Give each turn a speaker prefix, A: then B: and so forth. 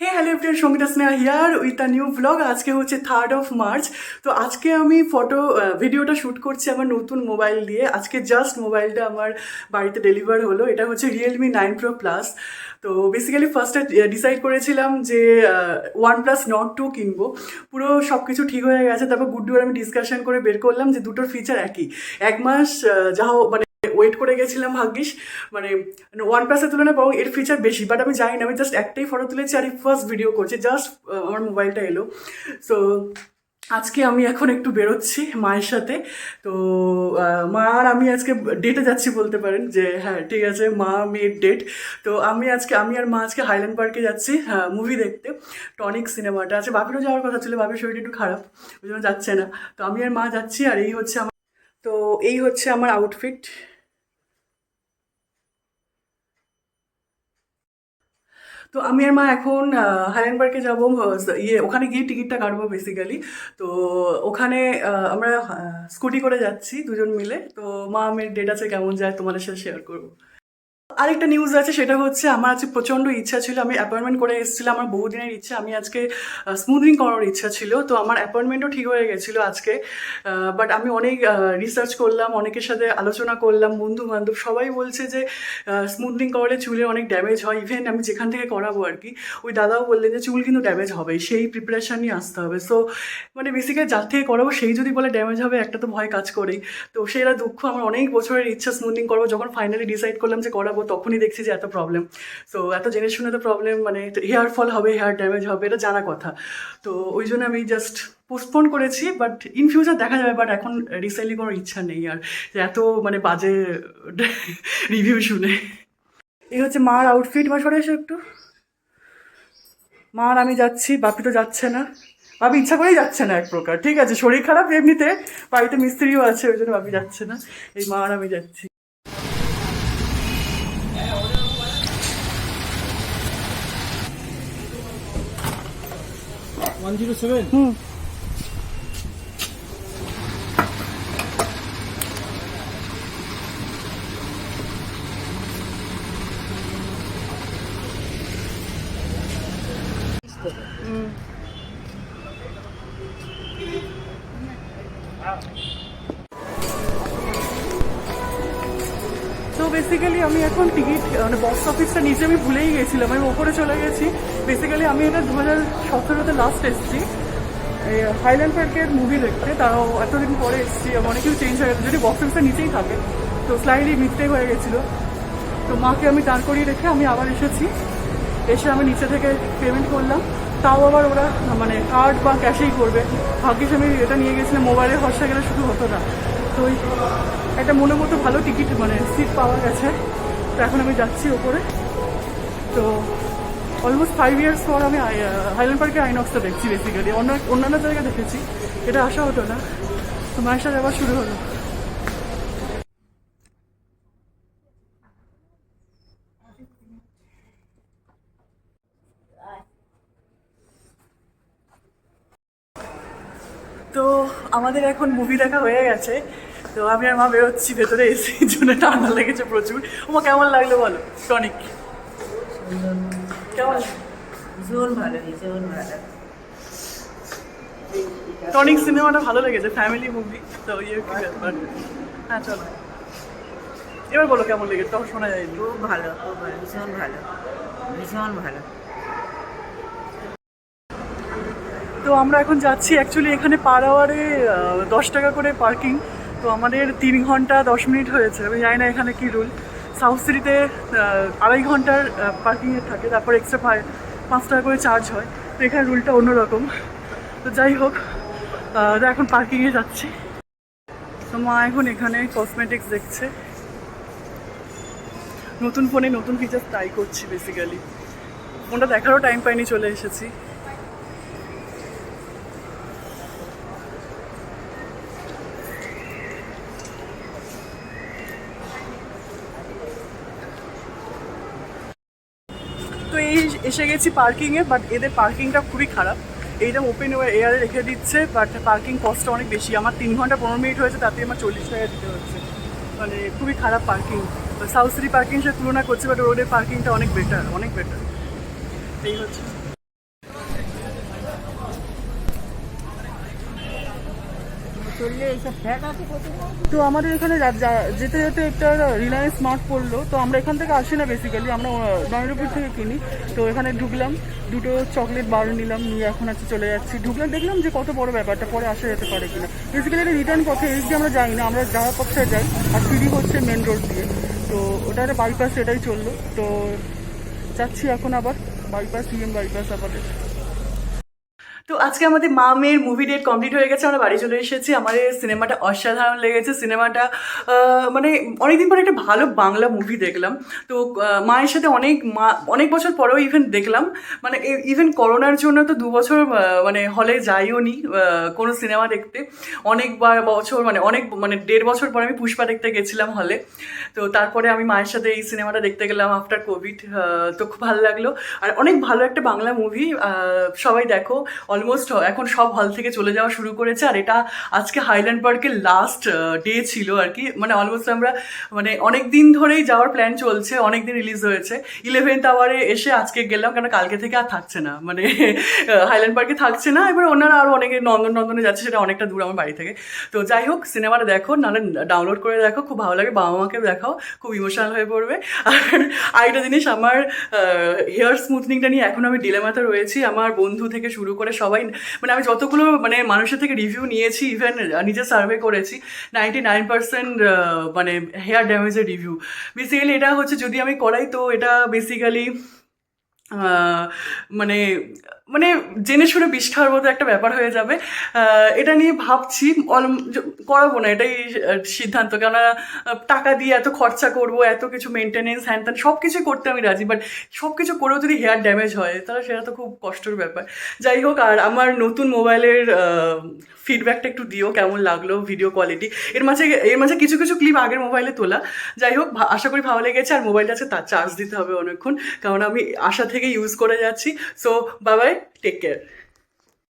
A: Hey hello everyone, Sangeeta Sneha here with a new blog. আজকে হচ্ছে 3rd March. তো আজকে আমি ভিডিওটা শ্যুট করছি আমার নতুন মোবাইল দিয়ে। আজকে জাস্ট মোবাইলটা আমার বাড়িতে ডেলিভার হলো। এটা হচ্ছে রিয়েলমি 9 Pro Plus। তো বেসিক্যালি ফার্স্টে ডিসাইড করেছিলাম যে OnePlus Nord 2 কিনবো। পুরো সব কিছু ঠিক হয়ে গেছে। তারপর গুড্ডু আর আমি ডিসকাশন করে বের করলাম যে দুটোর ফিচার একই। এক মাস যা মানে ওয়েট করে গেছিলাম, ভাগ্যিস মানে ওয়ান প্লাসের তুলনায় বরং এর ফিচার বেশি। বাট আমি জানি না, আমি জাস্ট একটাই ফটো তুলেছি আর ফার্স্ট ভিডিও করছি, জাস্ট আমার মোবাইলটা এলো। সো আজকে আমি এখন একটু বেরোচ্ছি মায়ের সাথে। তো মা আর আমি আজকে ডেটে যাচ্ছি বলতে পারেন, যে হ্যাঁ ঠিক আছে, মা মেয়ের ডেট। তো আমি আর মা আজকে হাইল্যান্ড পার্কে যাচ্ছি মুভি দেখতে। টনিক সিনেমাটা আছে, বাপিরও যাওয়ার কথা ছিল, বাপির শরীরটা একটু খারাপ, ওই জন্য যাচ্ছে না। তো আমি আর মা যাচ্ছি। আর এই হচ্ছে আমার আউটফিট। তো আমি আর মা এখন হাইল্যান্ড পার্কে যাবো। ওখানে গিয়ে টিকিটটা কাটবো বেসিক্যালি। তো ওখানে আমরা স্কুটি করে যাচ্ছি দুজন মিলে। তো মা মেয়ের ডেট আছে, কেমন যায় তোমাদের সাথে শেয়ার করবো। আরেকটা নিউজ আছে, সেটা হচ্ছে আমার আজকে প্রচণ্ড ইচ্ছা ছিল, আমি অ্যাপয়েন্টমেন্ট করে এসেছিলাম, আমার বহুদিনের ইচ্ছা, আমি আজকে স্মুথনিং করানোর ইচ্ছা ছিল। তো আমার অ্যাপয়েন্টমেন্টও ঠিক হয়ে গেছিলো আজকে। বাট আমি অনেক রিসার্চ করলাম, অনেকের সাথে আলোচনা করলাম, বন্ধু বান্ধব সবাই বলছে যে স্মুথনিং করালে চুলে অনেক ড্যামেজ হয়। ইভেন আমি যেখান থেকে করাবো আর কি, ওই দাদাও বললেন যে চুল কিন্তু ড্যামেজ হবে, সেই প্রিপারেশান নিয়ে আসতে হবে। সো মানে বেসিক্যালি যার থেকে করাবো সেই যদি বলে ড্যামেজ হবে, একটা তো ভয় কাজ করেই। তো সেটা দুঃখ, আমার অনেক বছরের ইচ্ছা স্মুথনিং করবো। যখন ফাইনালি ডিসাইড করলাম যে করাবো, তখনই দেখছি যে এত প্রবলেম। সো এত জেনে শুনে তো প্রবলেম, মানে হেয়ার ফল হবে, হেয়ার ড্যামেজ হবে, এটা জানা কথা। তো ওই জন্য আমি জাস্ট পোস্টপোন করেছি। বাট ইন ফিউচার দেখা যাবে। বাট এখন রিসেন্টলি কোনো ইচ্ছা নেই আর, যে এত মানে বাজে রিভিউ শুনে। এই হচ্ছে মার আউটফিট। মা সরে এসো একটু। মা আর আমি যাচ্ছি, বাপি তো যাচ্ছে না। বাপি ইচ্ছা করেই যাচ্ছে না এক প্রকার, ঠিক আছে, শরীর খারাপ এমনিতে, বাড়িতে মিস্ত্রিও আছে, ওই জন্য বাপি যাচ্ছে না। এই মা আর আমি যাচ্ছি।
B: 107
A: তো বেসিক্যালি আমি এখন টিকিট মানে বক্স অফিসটা নিচে আমি ভুলেই গেছিলাম, আমি ওপরে চলে গেছি। বেসিক্যালি আমি এটা 2017-তে লাস্ট এসেছি এই হাইল্যান্ড পার্কের মুভি দেখতে, তাও এতদিন পরে এসেছি। অনেক কিছু চেঞ্জ হয়ে গেছে, যদি বক্স অফিসটা নিচেই থাকে। তো স্লাইডলি মিস্টেক হয়ে গেছিলো। তো মাকে আমি দাঁড় করিয়ে রেখে আমি আবার এসেছি। এসে আমি নিচে থেকে পেমেন্ট করলাম, তাও আবার ওরা মানে কার্ড বা ক্যাশেই করবে। ভাগ্যিস আমি এটা নিয়ে গেছিলাম, মোবাইলে ভরসা গেলে শুধু হতো না। তো ওই একটা মনের মতো ভালো টিকিট মানে সিট পাওয়া গেছে। তো এখন আমি যাচ্ছি ওপরে। তো অলমোস্ট 5 ইয়ার্স পর আমি হাইল্যান্ড পার্কে আইনক্সটা দেখছি। বেসিক্যালি অন্যান্য জায়গায় দেখেছি, এটা আসা হতো না। তো মায়ের সাথে আবার শুরু হলো। তো আমাদের এখন মুভি দেখা হয়ে গেছে। তো আমি আর মা বেরোচ্ছি, ভেতরে এসির জন্য ঠান্ডা লেগেছে প্রচুর। তোমার কেমন লাগলো বলো টনিক? কেমন
C: ভীষণ ভালো, ভীষণ ভালো।
A: টনিক সিনেমাটা ভালো লেগেছে, ফ্যামিলি মুভি। তো ইয়ে কি ব্যাপার। হ্যাঁ চলো, এবার বলো কেমন লেগেছে, তখন শোনা যায়নি।
C: খুব ভালো, খুব ভালো, ভীষণ ভালো, ভীষণ ভালো।
A: তো আমরা এখন যাচ্ছি। অ্যাকচুয়ালি এখানে পার আওয়ারে 10 টাকা করে পার্কিং। তো আমাদের 3 ঘন্টা 10 মিনিট হয়েছে। আমি জানি না এখানে কি রুল। সাউথ সিটিতে 2.5 ঘন্টার পার্কিংয়ে থাকে, তারপর এক্সট্রা 5 টাকা করে চার্জ হয়। তো এখানে রুলটা অন্যরকম। তো যাই হোক, তো এখন পার্কিংয়ে যাচ্ছি। তো মা এখন এখানে কসমেটিক্স দেখছে, নতুন ফোনে নতুন ফিচার্স ট্রাই করছি। বেসিক্যালি ফোনটা দেখারও টাইম পাইনি, চলে এসেছি। তো এই এসে গেছি পার্কিংয়ে। বাট এদের পার্কিংটা খুবই খারাপ। এইটা ওপেন এয়ারে রেখে দিচ্ছে, বাট পার্কিং কস্টটা অনেক বেশি। আমার 3 ঘন্টা 15 মিনিট হয়েছে, তাতে আমার 40 টাকা দিতে হচ্ছে। মানে খুবই খারাপ পার্কিং। সাউথ সিটি পার্কিং সাথে তুলনা করছে, বাট ওদের পার্কিংটা অনেক বেটার, অনেক বেটার। এই হচ্ছে।
C: চললে এইসব ফ্ল্যাট আছে কোথায়?
A: তো আমাদের এখানে যেতে যেতে একটা রিলায়েন্স স্মার্ট পড়লো, তো আমরা এখান থেকে আসি না বেসিক্যালি, আমরা নয়নপুর থেকে কিনি। তো এখানে ঢুকলাম, দুটো চকলেট বার নিলাম, নিয়ে এখন আছে চলে যাচ্ছি। ঢুকলাম, দেখলাম যে কত বড় ব্যাপারটা, পরে আসা যেতে পারে কিনা। বেসিক্যালি এটা রিটার্ন পথে, এই যে আমরা যাই না, আমরা যাওয়ার পথে যাই, আর সিঁড়ি হচ্ছে মেন রোড দিয়ে। তো ওটা একটা বাইপাস, এটাই চললো। তো যাচ্ছি এখন আবার বাইপাস, বাইপাস আমাদের। তো আজকে আমাদের মা মেয়ের মুভি ডেট কমপ্লিট হয়ে গেছে, আমরা বাড়ি চলে এসেছি। আমাদের সিনেমাটা অসাধারণ লেগেছে। সিনেমাটা মানে অনেকদিন পরে একটা ভালো বাংলা মুভি দেখলাম। তো মায়ের সাথে অনেক বছর পরেও ইভেন দেখলাম, মানে ইভেন করোনার জন্য তো 2 বছর মানে হলে যাইও নি কোনো সিনেমা দেখতে। অনেকবার বছর মানে 1.5 বছর পরে আমি পুষ্পা দেখতে গেছিলাম হলে। তো তারপরে আমি মায়ের সাথে এই সিনেমাটা দেখতে গেলাম আফটার কোভিড। তো খুব ভালো লাগলো, আর অনেক ভালো একটা বাংলা মুভি। সবাই দেখো, অলমোস্ট এখন সব হল থেকে চলে যাওয়া শুরু করেছে। আর এটা আজকে হাইল্যান্ড পার্কের লাস্ট ডে ছিল আর কি, মানে অলমোস্ট আমরা মানে অনেক দিন ধরেই যাওয়ার প্ল্যান চলছে, অনেক দিন রিলিজ হয়েছে। 11th আওয়ারে এসে আজকে গেলাম, কারণ কালকে থেকে আর থাকছে না, মানে হাইল্যান্ড পার্কে থাকছে না। এবার ওনারা আরও অনেকে নন্দনে যাচ্ছে, সেটা অনেকটা দূর আমার বাড়ি থেকে। তো যাই হোক, সিনেমাটা দেখো, নাহলে ডাউনলোড করে দেখো, খুব ভালো লাগে। বাবা মাকে দেখাও, খুব ইমোশনাল হয়ে পড়বে। আর আরেকটা জিনিস, আমার হেয়ার স্মুথনিংটা নিয়ে এখন আমি ডিলেমাতে রয়েছি। আমার বন্ধু থেকে শুরু করে সবাই, মানে আমি যতগুলো মানে মানুষের থেকে রিভিউ নিয়েছি, ইভেন নিজে সার্ভে করেছি, 99% মানে হেয়ার ড্যামেজের রিভিউ। বেসিক্যালি এটা হচ্ছে, যদি আমি করাই তো এটা বেসিক্যালি মানে মানে জেনে শুনে বিষ খাওয়ার মতো একটা ব্যাপার হয়ে যাবে। এটা নিয়ে ভাবছি, করাবো না, এটাই সিদ্ধান্ত। কেননা টাকা দিয়ে এত খরচা করব, এত কিছু মেনটেনেন্স, হ্যান ত্যান সব কিছু করতে আমি রাজি, বাট সব কিছু করেও যদি হেয়ার ড্যামেজ হয় তাহলে সেটা তো খুব কষ্টের ব্যাপার। যাই হোক, আর আমার নতুন মোবাইলের ফিডব্যাকটা একটু দিও, কেমন লাগলো ভিডিও কোয়ালিটি। এর মাঝে কিছু কিছু ক্লিপ আগের মোবাইলে তোলা। যাই হোক, আশা করি ভালো লেগেছে। আর মোবাইলটা আছে, তার চার্জ দিতে হবে অনেকক্ষণ, কারণ আমি আশা থেকে ইউজ করে যাচ্ছি। So bye bye, take care.